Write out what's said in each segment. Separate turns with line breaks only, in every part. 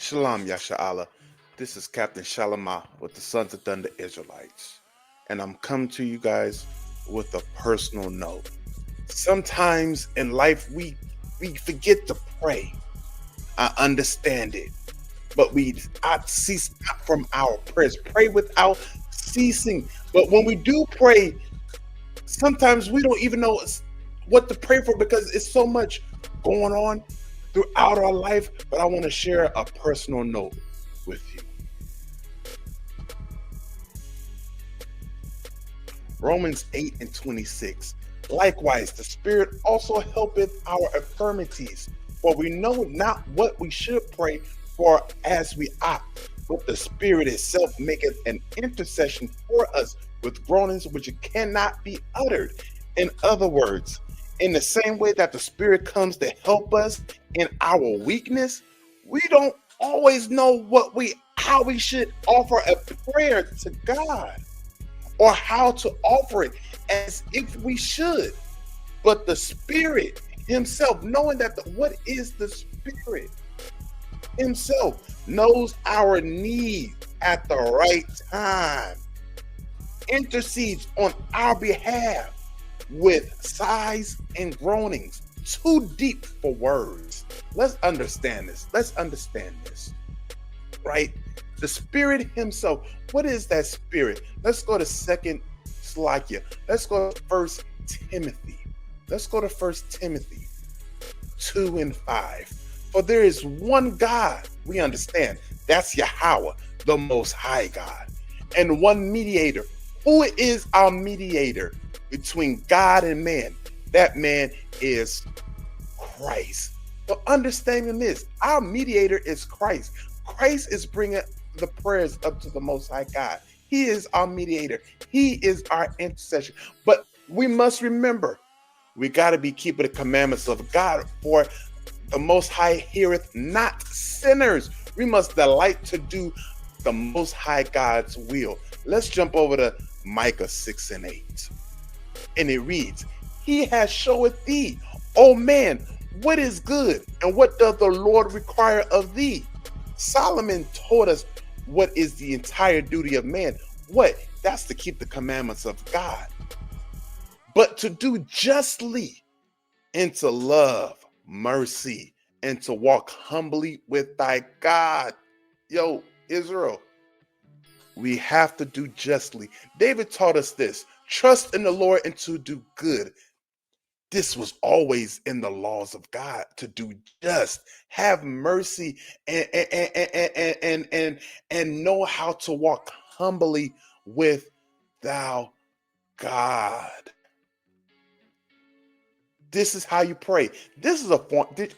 Shalom Yasha'Allah. This is Captain Shalamah with the Sons of Thunder Israelites. And I'm coming to you guys with a personal note. Sometimes in life we forget to pray. I understand it. But we cease not from our prayers. Pray without ceasing. But when we do pray, sometimes we don't even know what to pray for because it's so much going on throughout our life. But I want to share a personal note with you. Romans 8 and 26. Likewise, the Spirit also helpeth our infirmities, for we know not what we should pray for as we ought, but the Spirit itself maketh an intercession for us with groanings which cannot be uttered. In other words, in the same way that the Spirit comes to help us in our weakness, we don't always know how we should offer a prayer to God or how to offer it as if we should. But the Spirit Himself, knowing that what is the Spirit Himself, knows our need at the right time, intercedes on our behalf with sighs and groanings too deep for words. Let's understand this. Right? The Spirit Himself. What is that Spirit? Let's go to Second Slakia. Let's go to First Timothy. Let's go to First Timothy 2 and 5. For there is one God, we understand. That's Yahweh, the Most High God, and one mediator. Who is our mediator between God and man? That man is Christ. So understanding this, our mediator is Christ. Christ is bringing the prayers up to the Most High God. He is our mediator. He is our intercession. But we must remember, we got to be keeping the commandments of God, for the Most High heareth not sinners. We must delight to do the Most High God's will. Let's jump over to Micah 6 and 8. And it reads, He has showeth thee, O man, what is good, and what doth the Lord require of thee? Solomon told us what is the entire duty of man. What? That's to keep the commandments of God. But to do justly, and to love mercy, and to walk humbly with thy God. Yo, Israel, we have to do justly. David taught us this: trust in the Lord and to do good. This was always in the laws of God, to do just, have mercy, and know how to walk humbly with thou God. This is how you pray. This is a form. Did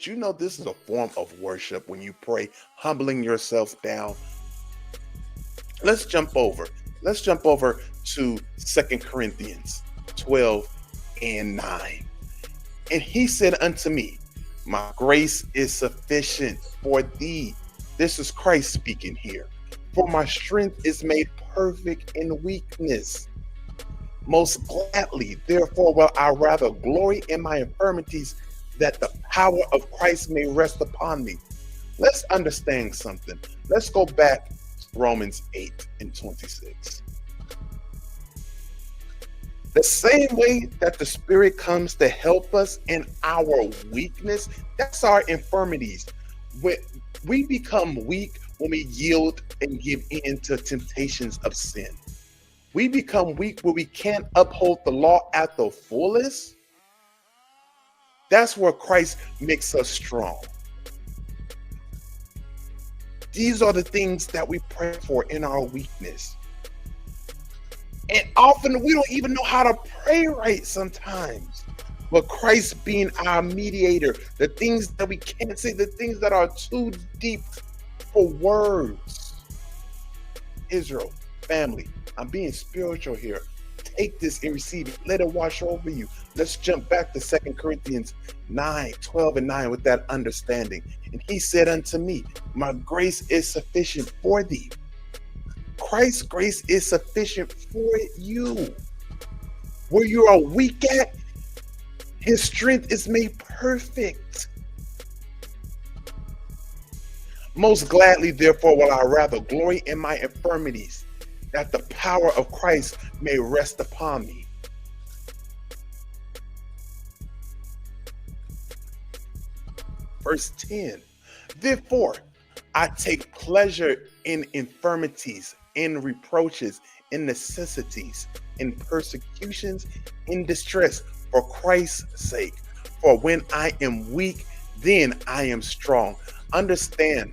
you know this is a form of worship when you pray, humbling yourself down? Let's jump over. Let's jump over to 2 Corinthians 12 and 9. And he said unto me, my grace is sufficient for thee. This is Christ speaking here. For my strength is made perfect in weakness. Most gladly, therefore, will I rather glory in my infirmities, that the power of Christ may rest upon me. Let's understand something. Let's go back to Romans 8 and 26. The same way that the Spirit comes to help us in our weakness, that's our infirmities. We become weak when we yield and give in to temptations of sin. We become weak when we can't uphold the law at the fullest. That's where Christ makes us strong. These are the things that we pray for in our weakness. And often we don't even know how to pray right sometimes. But Christ being our mediator, the things that we can't say, the things that are too deep for words. Israel, family, I'm being spiritual here. Take this and receive it. Let it wash over you. Let's jump back to 2 Corinthians 9, 12 and 9 with that understanding. And he said unto me, my grace is sufficient for thee. Christ's grace is sufficient for you. Where you are weak at, his strength is made perfect. Most gladly, therefore, will I rather glory in my infirmities, that the power of Christ may rest upon me. Verse 10. Therefore, I take pleasure in infirmities, in reproaches, in necessities, in persecutions, in distress, for Christ's sake. For when I am weak, then I am strong. Understand.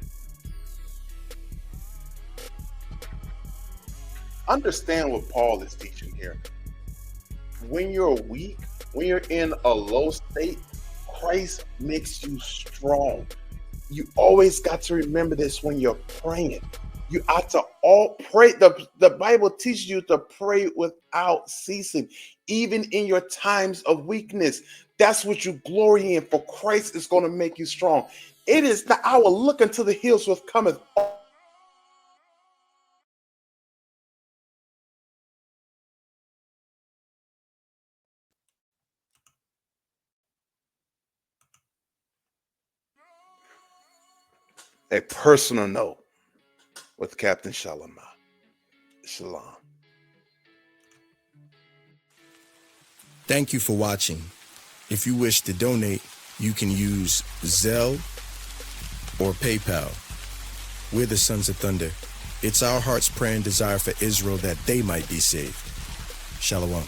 Understand what Paul is teaching here. When you're weak, when you're in a low state, Christ makes you strong. You always got to remember this when you're praying. You ought to all pray. The Bible teaches you to pray without ceasing, even in your times of weakness. That's what you glory in, for Christ is going to make you strong. It is the hour. Look into the hills with cometh. A personal note with Captain Shalom. Shalom.
Thank you for watching. If you wish to donate, you can use Zelle or PayPal. We're the Sons of Thunder. It's our heart's prayer and desire for Israel that they might be saved. Shalom.